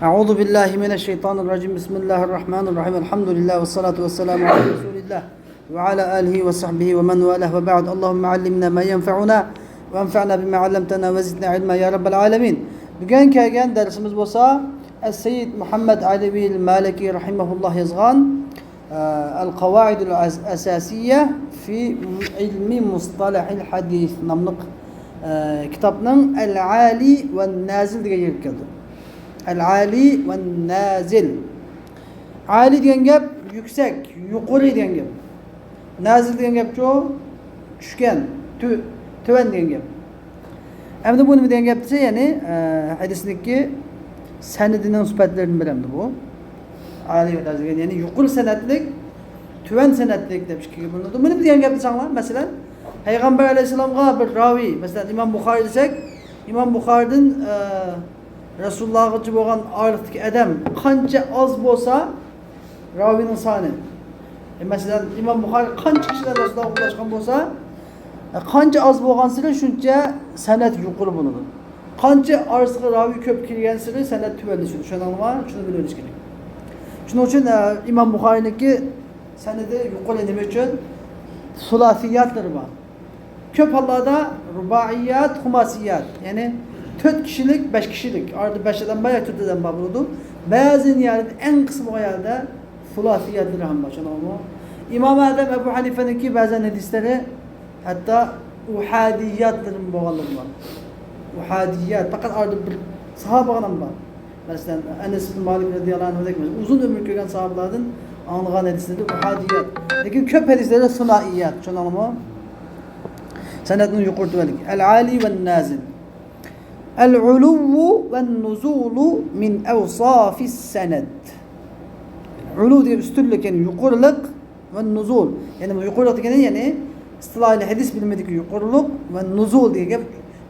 Euzu billahi mineşşeytanirracim. Bismillahirrahmanirrahim. Elhamdülillah ve salatu vesselamu ala Resulillah ve ala alihi ve sahbihi ve men velah ve ba'd. Allahumme allimna ma yenfa'una ve enfa'na bima 'allamtana ve zidna ilma ya rabbel alamin. Bugün kelgen dersimiz bolsa Es-Seyyid Muhammed Alevi Maliki rahimahullah yazgan El-Kavaidul Esasiyye fi ilmi mustalahil hadis namlıq kitabının El-Ali ve Nazil diye yer keldi. El-Ali ve Nazil. Ali degan gap yüksek, yuqori degan gap. Nazil degan gap çoğu tushgan, tuvan degan gap. Endi bu nima degan gap desa, ya'ni hadisniki sanadining sifatlaridan biri bu. Ali ve Nazil, ya'ni yuqori sanatlik, tuvan sanatlik deb ikkiga bo'linadi. Buni degan gap desanglar, masalan, Peygamber Aleyhisselam'a bir ravi, mesela İmam Buxoriy desek, İmam Buxoriydan Resulullah'a bo'lgan ağırlıktaki adam qancha az bo'lsa ravinin sani. Mesela İmam Buxoriy qancha kishilar Resulullah'a ulaşgan bo'lsa, qancha az bo'lgan siri shuncha sanat yuqori bo'ladi. Qancha orasiga ravi ko'p kelgan siri sanat tuvanlashadi. Tushunamizmi? Shuni bilishimiz kerak. Shuning uchun İmam Buxoriyniki sanadi yuqori nima uchun? Sulasiyatlar var. Köp hollarda rubaiyat, humasiyat. Yani 4 kişilik, 5 kişilik. Arada 5'den bayağı 4'den babuludu. Bazı yerde en kısmı yerde sulasiyatlar ham var. İmam Adem Ebu Hanife'ninki bazen hadisleri hatta uhadiyatların boğaları var. Uhadiyat. Fakat arada bir sahabalardan var. Mesela Enes bin Malik radıyallahu anh uzun ömür gören sahabalardan anlayan hadisleri uhadiyat. Lakin köp hadisleri sunaiyat. Şunalım o. Senedinin yuqori tuvanlik. El-Ali ve Nazil. El-uluvu ve nuzulu min evsafis sened. Ulu diye üstünlük, yani yuqorilik ve nuzul. Yani bu yuqorilik degeni, yani istilahıyla hadis bilmedik yuqorilik ve nuzul diye gap,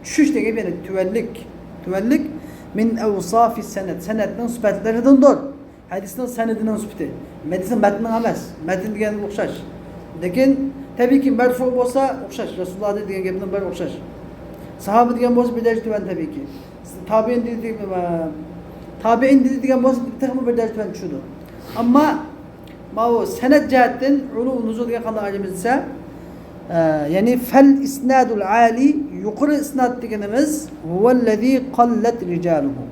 düşüş diye gap, yani tuvanlik. Tuvanlik min evsafis sened. Senednin sıfatleridendir. Hadisinin senedinin sıfatı. Hadisin metninin emas. Metin degeni o'xshash. Lekin tabii ki merfu olsa o'xshash. Resulullah degan gapning bir o'xshash. Sahabe degan bo'lsa bir darajada tuvan tabii ki. Tabi'in degan bo'lsa bir darajada tuvan tushadi. Ammo bu sanad jihatdan ulu nuzul degan qanday ayrimiz desa, ya'ni fal isnadul ali yuqori isnad deganimiz huvallazi qallat rijaluhu.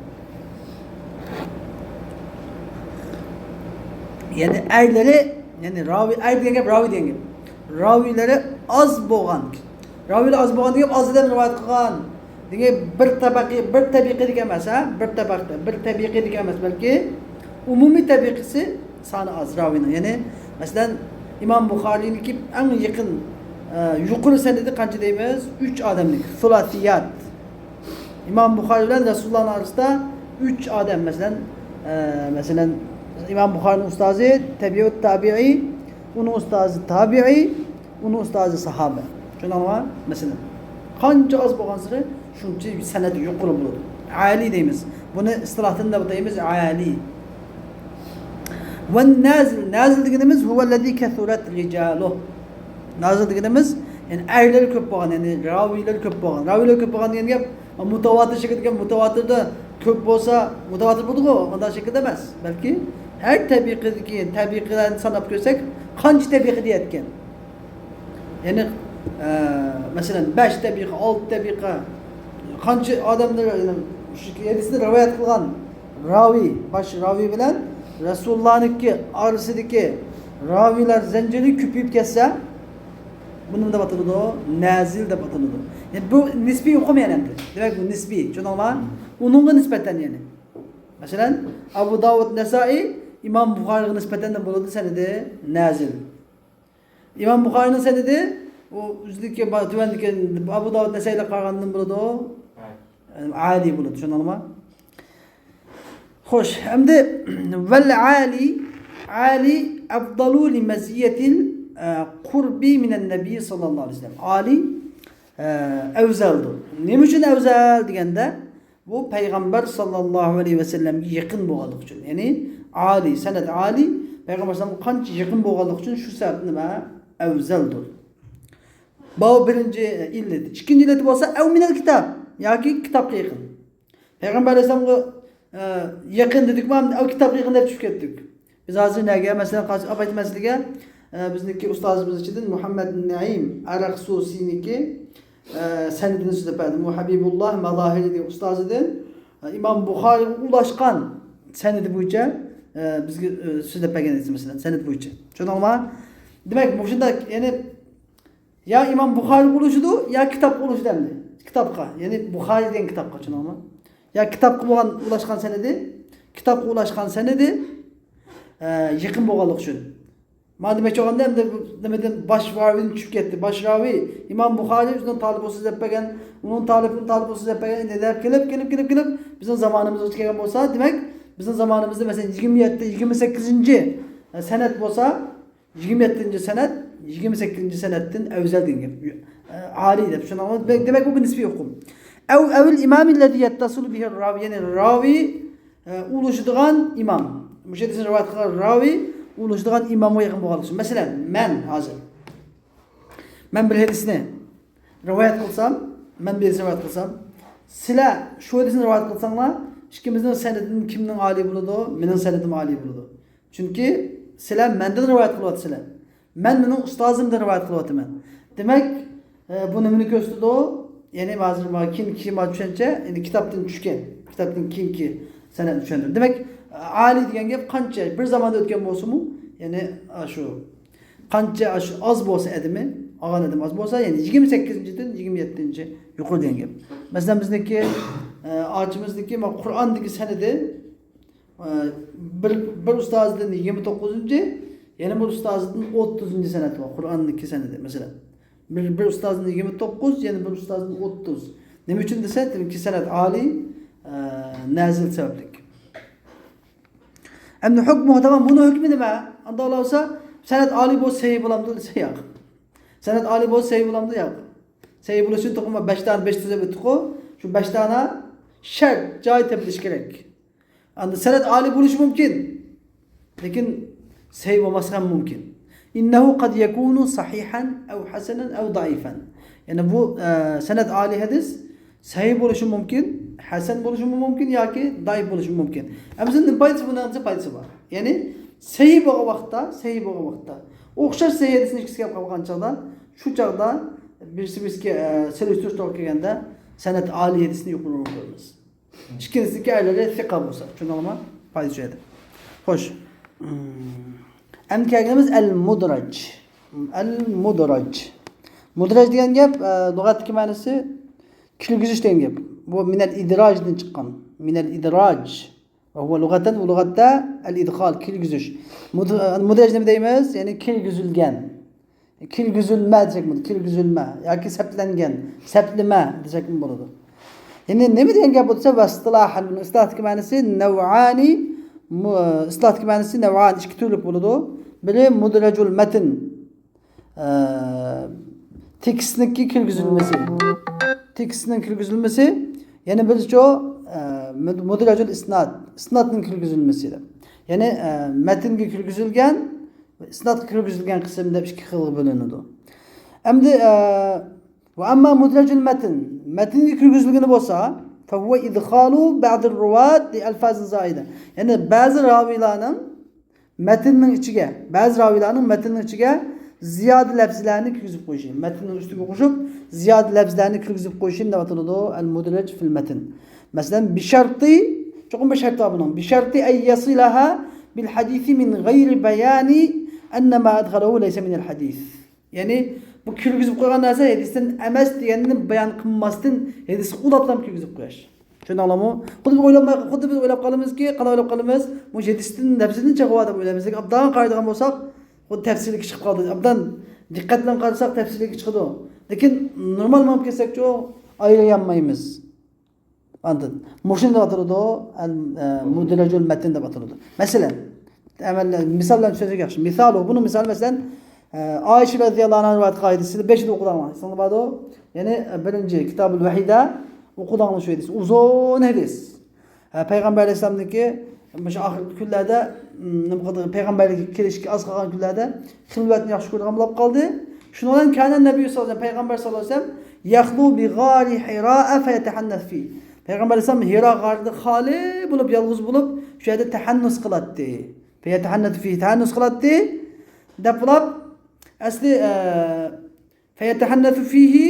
Yani erleri, yani ravi, er degan gap ravi degan gap. Ravilari az bo'lgan. Ravilar az bo'lgan deb azdan rivoyat qilgan. Degan bir tabiqi degan emas, ha? Bir tabiqi degan emas, balki umumiy tabiqisi soni az ravinin. Ya'ni masalan İmam Buxoriyniki eng yaqin yuqori sanadi qancha deymiz? 3 odamlik. Sulasiyat. İmam Buxoriy bilan Rasululloh orasida 3 odam, masalan İmam Buxori'nin ustazı tabiut tabi'i, onun ustazı tabi'i, onun ustazı sahabe. Şuna var mesela. Qancha az bo'lgan siri shuncha sanadi yuqori bo'ladi. Ali deymiz. Buni istilahında bu deymiz ali. Ve nazil deganimiz huvallazi kathurat rijaluh. Nazil deganimiz yani erleri ko'p bo'lgan, yani raviler ko'p bo'lgan. Raviler ko'p bo'lgan degan gap mutawatir şekilde, mutawatirda ko'p bo'lsa mutawatir bo'ladi-ku, unday şekilde emas. Balki her tabiqalarni sanab ko'rsak, qancha tabiqa deyotgan. Yani mesela 5 tabiqa, 6 tabiqa qancha odamlar shu hadisni rivoyat qilgan baş ravi bilan Rasulullah'niki orasidagi ravilar zanjiri ko'payib ketsa, buni nima deb ataladi? Nazil deb ataladi. Yani bu nisbiy o'qimayman endi. Demak bu nisbiy, tushundingmi? Uningga nisbatan yani. Mesela Abu Davud Nasai İmam Buxoriga nisbatan bo'ladi sanadi nazil. İmam Buxorining sanadi o o'zlikka tuvandiki Abu Davud Nasaiga qaragandan bo'ladi o ali bo'ladi, tushundingmi? Xo'sh, endi val ali afdalu li maziyatil qurbi minan nabiy sallallohu alayhi vasallam. Ali afzaldir. Nima uchun afzal deganda, bu Peygamber sallallahu aleyhi ve sellem'e yakın bo'lganligi uchun. Yani Ali, sanat Ali, Peygamber sallallahu qancha yakın bo'lganligi uchun shu sabab nima afzaldir. Bu birinchi illat. Ikkinchi illat bo'lsa av minal kitob yoki kitobga yaqin. Peygamber sallallahu yaqin dedik mi? O kitap yaqinlab tushib ketdik. Biz hozir nega masalan aytmasliga bizniki ustozimiz ichidan Muhammad Naim Araqsusiniki sanadini so'zladi. Bu Habibulloh Mazahiri degan ustozidan Imom Buxoriy ulashgan sanadi bo'yicha bizga so'zlab bergan edi masalan sanad bo'yicha. Tushundingmi? Demak, bu shunda ya'ni ya Imom Buxoriy ulushidu ya kitob ulushidan. Kitobga, ya'ni Buxoriy degan kitobga tushundingmi? Ya kitobga bo'lgan ulashgan sanadi, kitobga ulashgan sanadi yaqin bo'lganlik uchun. Mana demoqchi bo'lganda endi nimadan bosh raviyni tushib ketdi. Bosh raviy Imom Buxoriy o'zining talib so'zlab bergan, uning talib so'zlab bergan endi deb kelib bizning zamonimizga kelgan bo'lsa, demak bizning zamonimizda masalan 27-28-chi sanad bo'lsa, 27-chi sanad 28-chi sanaddan afzal degan gap. Ali deb tushunamiz. Demak bu bir nisbiy hukm. Evvel imamillazi yettasilu bihi ravi, yani ravi uluşduğun imam. Müşahidesini rivayet kılan ravi uluşduğun imam'a yakın bo'lganligi. Mesela men hozir bir hadisni rivayet kılsam, sizlar shu hadisni rivayet kılsanglar, ikkimizning sanadimiz kimning ali bo'ladi? Mening sanadim ali bo'ladi. Chunki sizlar mendan rivayet qilyapsizlar. Men mening ustozimdan rivayet qilyapman. Demak, bu nimani ko'rsatadi? Yani bazı kim tushuncha, endi kitobdan tushgan, kitobdan keyingi sanad tushundim. Demak, ali degan gap qancha bir zamonda o'tgan bo'lsa-mu, ya'ni shu qancha shu oz bo'lsa edimi, olgan edim oz bo'lsa, ya'ni 28-dan 27-chi yuqori degan gap. Masalan, bizniki ochimizniki Qur'ondagi sanadi bir ustozdan 29-chi, yana bir ustozdan 30-chi sanad bor. Qur'ondagi sanadi masalan. Bir ustazın 29, yani bir ustazın 30. Nima uchun desa, ki sanad ali nazil sabablik. Endi hukmu tamam, buni hukmi nima? Unda olsa sanad ali bo'lsa sahih bo'lamdi desa yo'q. Sanad ali bo'lsa sahih bo'lamdi yo'q. Sahih bo'lish uchun to'qima 5 tane 5 tuzab o'tdiq-ku, shu 5 tane shart joy topilish kerak. Endi sanad ali bo'lishi mumkin, lekin sahih bo'lmasi ham mumkin. İnnehu kad yekunu sahihan ev hasanan ev daifan. Yani bu sanad ali hadis sahih bo'lişi mumkin, hasan bo'lişi mumkin yoki daif bo'lişi mumkin. Bizning paytsi bundan paytsi bor. Ya'ni sahih bo'lgan vaqtda, o'xshash sahih hadisni ikkisiga qolgan chaqda, shu chaqda birisi-birisiga selishtirib kelganda sanad ali hadisni yuqori ko'ramiz. Ikkinchisi aylari fiqa bo'lsa, tushundingmi? Paytsi edi. Xo'sh. Endi kelganimiz al-mudraj. Mudraj degan gap lug'atdagi ma'nosi kirgizish degan gap. Bu minal idrajdan chiqqan. Minal idraj. Va huwa lug'atda al-idkhal, kirgizish. Mudraj nima deymiz? Ya'ni kirgizilgan. Kirgizilma desakmi? Kirgizilma yoki saplangan, saplama desakmi bo'ladi. Endi nima degan gap bo'lsa, va istilohan, istilohdagi ma'nosi naw'ani, istilohdagi ma'nosi naw'an, ikki turlik bo'ladi. Biri mudrajul matn, tekstniki kirgizilmesi, yani birisi o mudrajul isnadning kirgizilmesi. Yani matnga kirgizilgan, isnadga kirgizilgan qism deb ikki xilga bo'linadi. Endi va amma mudrajul matnga kirgizilgani bo'lsa, fa huwa idkhalu ba'd ar-ruwat li alfaz zaida. Yani ba'zi raviylarning matnning ichiga ziyoda lafzlarni kirgizib qo'yish. Matnning ustiga qo'shib ziyoda lafzlarni kirgizib qo'yish deb ataladi al-mudraj fil matn. Masalan, bi sharti, cho'qim bir shart bor buning. Bi sharti ay yasilaha bil hadisi min g'ayri bayani anna ma adkhalahu laysa min al-hadis. Ya'ni bu kirgizib qo'ygan narsa hadisdan emas deganini bayon qilmasdan hadisni qulablam kirgizib qo'yish. Tushundinglarmi? Xuddi biz o'ylab qolamizki, qanday o'ylab qolamiz? Bu hadisdan nafsidan chiqib deb o'ylaymiz. Abdan qaraydigan bo'lsak, xuddi tafsirlik chiqib qoldi. Abdan diqqat bilan qarasak tafsirlik chiqadi. Lekin normal bo'lib kelsak-ku, aylayolmaymiz. Anladın? Mushunda ataladi, al-mudrajul matn deb ataladi. Masalan, misallar tushunsak yaxshi. Buni misal masalan Ayşe radhiyallohu anha rivoyat qoidasida 5 yil o'qiganman. Sanabado, ya'ni birinchi Kitobul Vahida o'qiganman shu hadis. Uzun hadis. Payg'ambar alayhisolamniki o'sha oxirgi kunlarda nima qildi? Payg'ambarlikka kelishga oz qolgan kunlarda xilvatni yaxshi ko'rgan bo'lib qoldi. Shundan keyin Nabiy sollallohu alayhi vasallam, payg'ambar sollallohu alayhi vasallam yahlu bi g'ari Hira fa yatahannas fi. Peygamber Aleyhisselam Hira g'arida xoli bo'lib, yolg'iz bo'lib, shu yerda tahannus qilatdi. Fayatahannatu fihi tahannus qilatdi. Daplab asli fayatahannatu fihi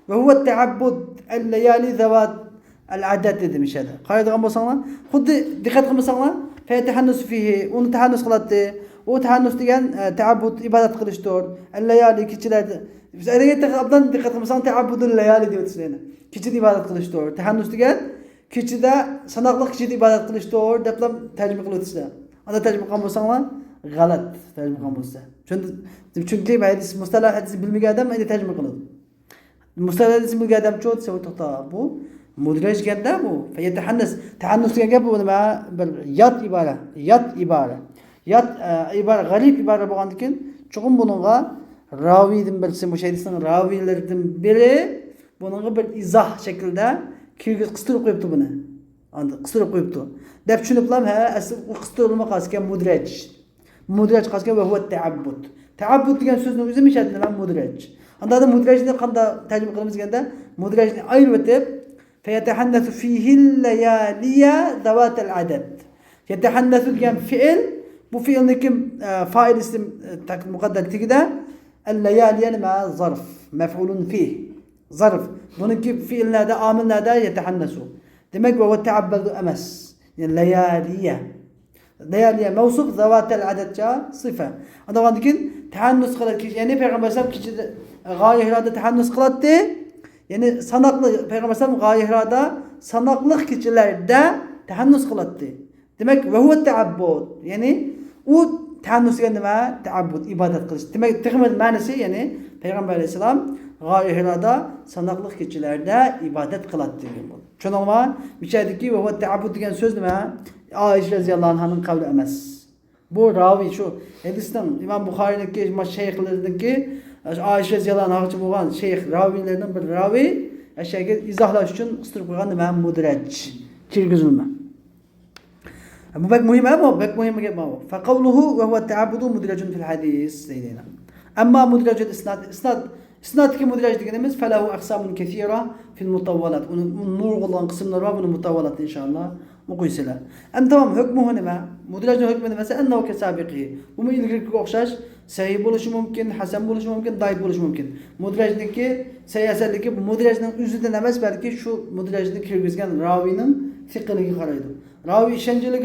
ve huwa at-ta'abbud al-layali zawat al-adad demiş edi. Qayerdan bo'lsanglar, xuddi diqqat qilmasanglar, fayatahannus fihi, uni tahannus qilatdi. O tahannus degan ta'abbud ibodat qilishdir. Al-layali kechalarda biz aytgan diqqat qilmasang ta'abbudul layali deb aytishadi. Kechida ibodat qilishdir. Tahannus degan kechida sanoqli kechida ibodat qilishdir deb tarjima qilib o'tishadi. Anda tarjima qilgan bo'lsanglar, g'alat tarjima qilgan bo'lsa. Chunki hadis mustalah hadis bilmagan odam endi tarjima qiladi. Mustalah hadis bilmagan odam cho'tsa to'xta bu mudraj ganda bu. Tahannus degan gap bu nima? Bir yot ibora, Yat ibara, g'arib ibara bo'lgandan keyin chuqur buningga raviydan birisi, o'sha hadisning raviylaridan biri buningga bir izoh shaklida qistirib qo'yibdi buni. Qistirib qo'yibdi. Deb tushuniblar, ha, asl qistirma qasgan mudraj. Mudraj qasgan va huwa ta'abbud. Ta'abbud degan so'zni o'zi mishadi nima mudraj. Anda mudrajni qanday tarjima qilamiz deganda, mudrajni ayirib o'tib, fayatahannathu fihi al-layaliya zawat al-adad. Yatahannathu degan fi'l bu fiilniki fail isim muqaddar tigida al-layaliya nima zarf maf'ulun fih. Zarf. Buniki fiillarda, amillarda yatahannasu. Demek ve ta'abbadu emas. Yani layaliya. Layaliya mevsuf zawat al-adadca sıfa. Anda dikin tahannus kılar. Yani Peygamber sallam kişide gayirada tahannus kılattı. Yani sanaklı Peygamber sallam gayirada sanaklı kişilerde tahannus kılattı. Demek ve huve ta'abbud. Yani o tahannus degan nima? Ta'abbud, ibodat qilish. Demak, texmet ma'nosi, ya'ni Payg'ambar alayhisalom g'oyirada sanoqli kechalarda ibodat qiladi degan bo'ldi. Tushuningmi? Bichadiki va huve ta'abbud degan so'z nima? Oysha radhiyallohu anhaning qavli emas. Bu raviy shu hadisdan Imom Buxoriyniki shayxlarininki Oysha radhiyallohu anha bo'lgan shayx raviylaridan bir raviy ashyaga izohlash uchun qistirib qo'ygan nima? Mudraj, kirgizilma. Bu bak muhim ama bak muhim gap bu. Faqawluhu ve huve ta'abbudu mudrajun fil hadis deydiler. Ama mudrajul isnad ki mudraj deganimiz falahu aqsamun kathira fil mutawwalat. Onun nurg'ulan qismlar var, bunu mutawwalat inşallah o'qiysilar. Am tamam hukmu nima? Mudrajning hukmi nima? Annahu kasabiqi. Bu ilgirga o'xshash sahih bo'lishi mumkin, hasan bo'lishi mumkin, daif bo'lishi mumkin. Mudrajniki sahihasanligi mudrajning o'zidan emas, balki shu mudrajni kirgizgan raviyning fiqhiga qaraydi. Ravi ishonchli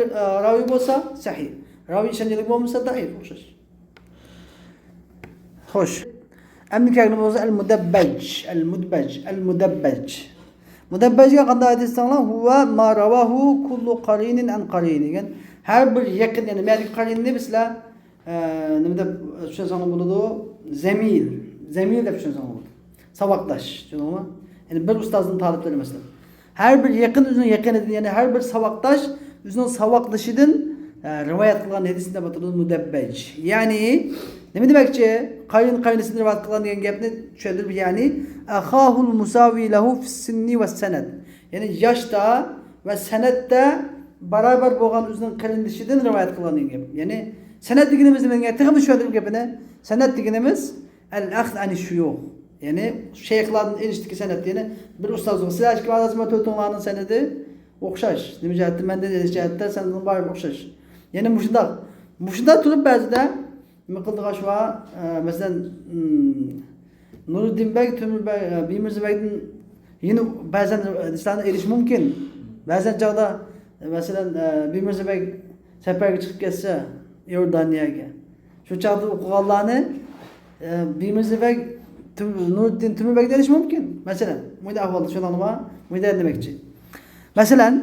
ravi bo'lsa sahih. Ravi ishonchli bo'lmasa daif o'xshash. Xo'sh. Endi kelgan bo'lsa al-mudabbaj. Mudabbajga qanday aytsanglar, huwa ma rawahu kullu qarinin an qarin degan. Har bir yaqin, ya'ni malik qarinni bizlar nima deb tushunsangiz bo'ladi? Zamil deb tushunsangiz bo'ladi. Saboqdosh, tushundingmi? Ya'ni bir ustozning taliblari masalan. Her bir yakın üzerine yakın edin, yani her bir savaktaş üzerine savaklaşıdın rivayet kılan hadisinde batırılır mudabbaj. Yani ne demekçi? Kayınsını rivayet kılan diyen gapni şöyledir yani ahahul musavi lahu fis-sinni ve sened. Yani yaşta ve senette beraber boğan üzerine kayındışıdın rivayet kılan diyen gap. Yani sened diginimiz demek ki şöyledir gapine. Sened diginimiz el-akhd ani-şuyuh. Yani şeyhlardan eriştiki senet yani bir ustazlık. Sizler ki bazı tötünlerin senedi okşaş. Demiş hatta ben de erişette senetin var okşaş. Yani muşunda tutup bazı da mıkıldığa şu an mesela Nuruddin Bey, Tümür Bey, Bimirzi Bey'in yine bazen İslam'a eriş mümkün. Bazen çağda mesela Bimirzi Bey seferge çıkıp gelse Yordanya'ya. Şu çağda okuğallarını Bimirzi Bey Nuruddin Tümür Bey'de eriş mümkün. Mesela müde ahvalda şunu anlama, müde demekçi. Mesela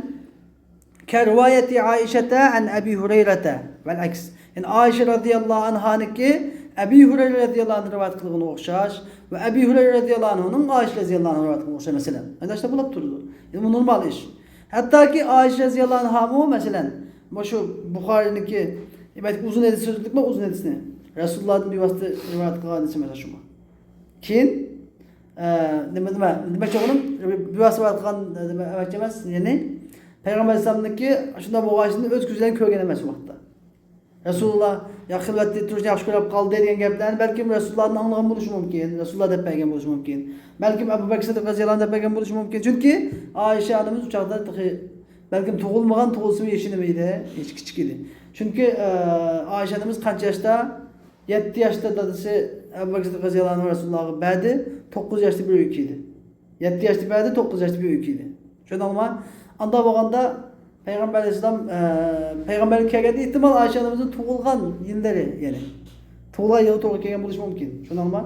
kervayeti Aişete an Ebi Hureyre'te vel aks. Yani Aişe radıyallahu anh'ınki Ebi Hureyre radıyallahu anh rivayet kılığına okşaş ve Ebi Hureyre radıyallahu anh'ın Aişe radıyallahu anh rivayet kılığına okşaş mesela. Yani işte bulap durdu. Yani bu normal iş. Hatta ki Aişe radıyallahu anh'ı mesela şu Bukhari'ninki belki uzun hadis sözlük mü uzun hadisini? Resulullah'ın bir vasıta rivayet kılığına hadisi mesela şu mu? Kim? Demek ki onun bir vasıta rivayet kılığına bakacağız. Yani Peygamber Aleyhisselam'daki şunda bu ağacının öz güzelliğini körgelemez bu vakta. Rasulullah ya xilvatda turishni yaxshi ko'rib qoldi degan gaplarni balkim Rasulullohni anglagan bo'lishi mumkin. Rasululloh deb bergan bo'lishi mumkin. Balkim Abu Bakr Siddiq roziyallohu anhu deb bergan bo'lishi mumkin. Chunki Oysha onamiz uchoqda balkim tug'ilmagan tug'ilsin yashinamaydi, hech kichik edi. Chunki Oysha onamiz qancha yoshda? 7 yoshda dadasi Abu Bakr Siddiq roziyallohu anhu Rasulullohga berdi, 9 yoshda bir o'g'il edi. 7 yoshda berdi, 9 yoshda bir o'g'il edi. Tushundingmi? Anda bo'lganda Peygamber Aleyhisselam peygamberlik kelganda ihtimal Ayşe anamızın tug'ilgan yillari, ya'ni tug'ilgan yili to'g'ri kelgan bo'lishi mumkin. Tushundingmi?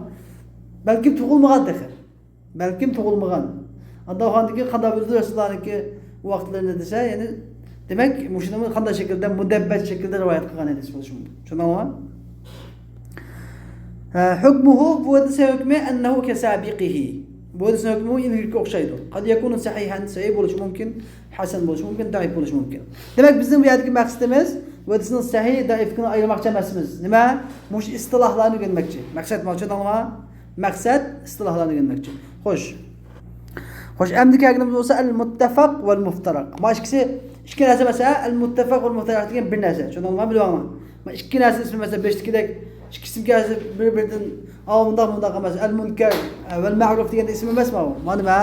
Balkim tug'ilmagan dehir. Balkim tug'ilmagan. Anda o'g'andagi qanday bo'ldi Rasulullohniki vaqtlarida desa, ya'ni demak, mushuni qanday shaklda mudabbat shaklda rivoyat qilgan hadis bo'lishi mumkin. Tushundingmi? Hukmuhu bu hadis hukmi annahu kasabiqihi. Bu hadisning hukmi ilgirga o'xshaydi. Qad yakunu sahihan, sahih bo'lishi mumkin, hasan bo'lishi mumkin, daif bo'lishi mumkin. Demak, bizning bu yerdagi maqsadimiz bu hadisning sahih, daifini ayirmoqchi emasmiz. Nima? Mush istilohlarni o'rganmoqchi. Maqsad mavjudmi? Maqsad istilohlarni o'rganmoqchi. Xo'sh. Xo'sh, endi kelganimiz bo'lsa al-muttafaq val muftaraq. Mana ikki narsa mesela al-muttafaq val muftaraq degan bir narsa. Tushundingmi? Bilaman. Mana ikki narsa ismi mesela 5'tikidek ikisi kelsa bir-biridan bundan qilmas. Al-munkar vel ma'ruf degan ismi emasmi bu? Mana nima?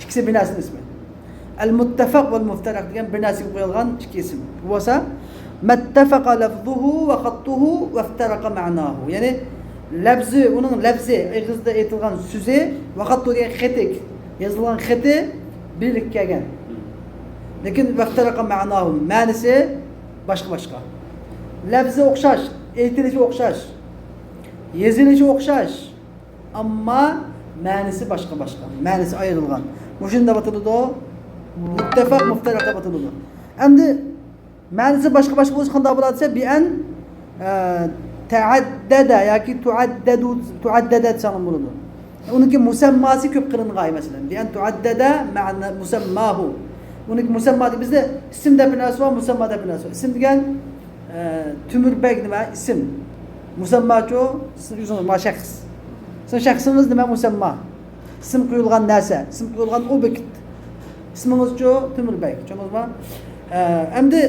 İkisi bir narsaning ismi. Al-muttafaq vel muftaraq degan bir narsaga qo'yilgan ikki ism. Bu bo'lsa mattafaqa lafzuhu va xattuhu va iftaraqa ma'nahu. Ya'ni lafzi, uning lafzi, ig'izda aytilgan so'zi va xattu degan xati, yozilgan xati birlik kelgan. Lekin va iftaraqa ma'nahu ma'nisi boshqa. Lafzi o'xshash, aytilishi o'xshash, yozilishi o'xshash, ammo ma'nisi boshqa. Ma'nisi ayrilgan. Mushunda batıldı o. Muttefaq muftaraqa batıldı. Endi ma'nisi boshqa bo'lsa qanday bo'ladi desa bi an ta'addada yoki tuaddada degan bo'ladi. Uniki musammasi ko'p qilingan masalan. Bi an tuaddada ma'na musammahu. Uniki musamma bizda ism deb narsa bor, musamma deb narsa bor. Ism degan Tümürbek nima ism. Musammacho ma shaxs. Sizning shaxsimiz nima musamma? İsim qo'yilgan narsa, isim qo'yilgan obyekt. İsmimizcho Tümürbek. Tushundingizmi? Endi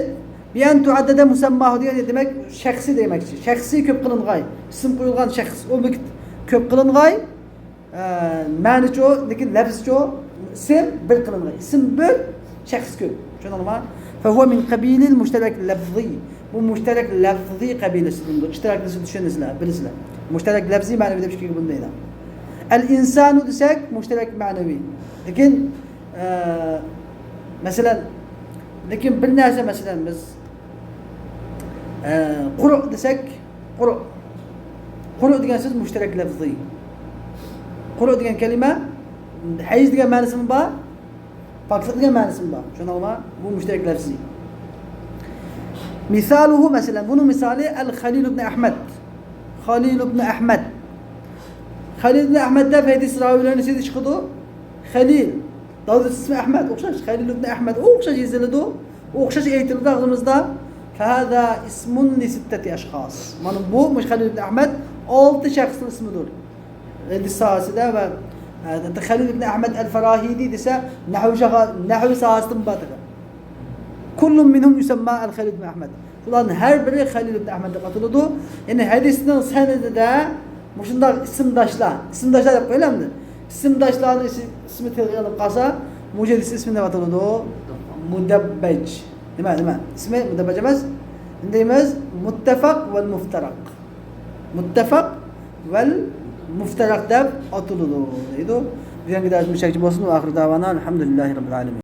biyan tuaddada musammahu degan demak shaxsi demakchi. Shaxsi ko'p qilingan. İsim qo'yilgan shaxs, obyekt ko'p qilingan. Ma'nicho, lekin lafzcho isim bir qilingan. Isim bir, shaxs ko'p. Tushundingizmi? Fa huwa min qabilil mushtarak lafzi. Bu mushtarak lafzi qabilasidir. İştiraklısı düşünürsüler, bilisizler. Mushtarak lafzi ma'naviy deb chiqib bundaydi. El-insanu desek mushtarak ma'naviy. Lekin mesela lekin bir narsa mesela biz quru desek quru degan so'z mushtarak lafzi. Quru degan kalima hayz degan ma'nosi bor, poklik degan ma'nosi bor. Tushundingizmi? Bu mushtarak lafzi. Misaluhu mesela bunun misali Al-Khalil ibn Ahmad. Khalil ibn Ahmad. Khalil ibn Ahmad'da hadis ravilerini siz çıkıdı. Khalil. Daha doğrusu ismi Ahmad. Okşaş. Khalil ibn Ahmad. Okşaş yazıldı. Okşaş eğitildi ağzımızda. Fahada ismun li sitteti aşkhas. Manın bu Khalil ibn Ahmad 6 şahsın ismidir. Lisası da ve Khalil ibn Ahmad el-Farahidi dese nahvu sahasının batığı. Kullun minhum yusamma el-Khalil ibn Ahmad. Bunların her biri Khalil ibn Ahmad'da katıldı. Yani hadisinin senedi de Muşunda isimdaşlar deb qo'yilamdi. Isimdaşlarning ismi tilg'anib qolsa, mujaddis ismini atadi o mudabbaj. Nima? Ismi mudabbaj emas. Deymiz muttafaq val muftaraq. Muttafaq val muftaraq deb atıladi deydi. Bu yangi dars müşakchi bo'lsin va oxir davona alhamdulillahi robbil alamin.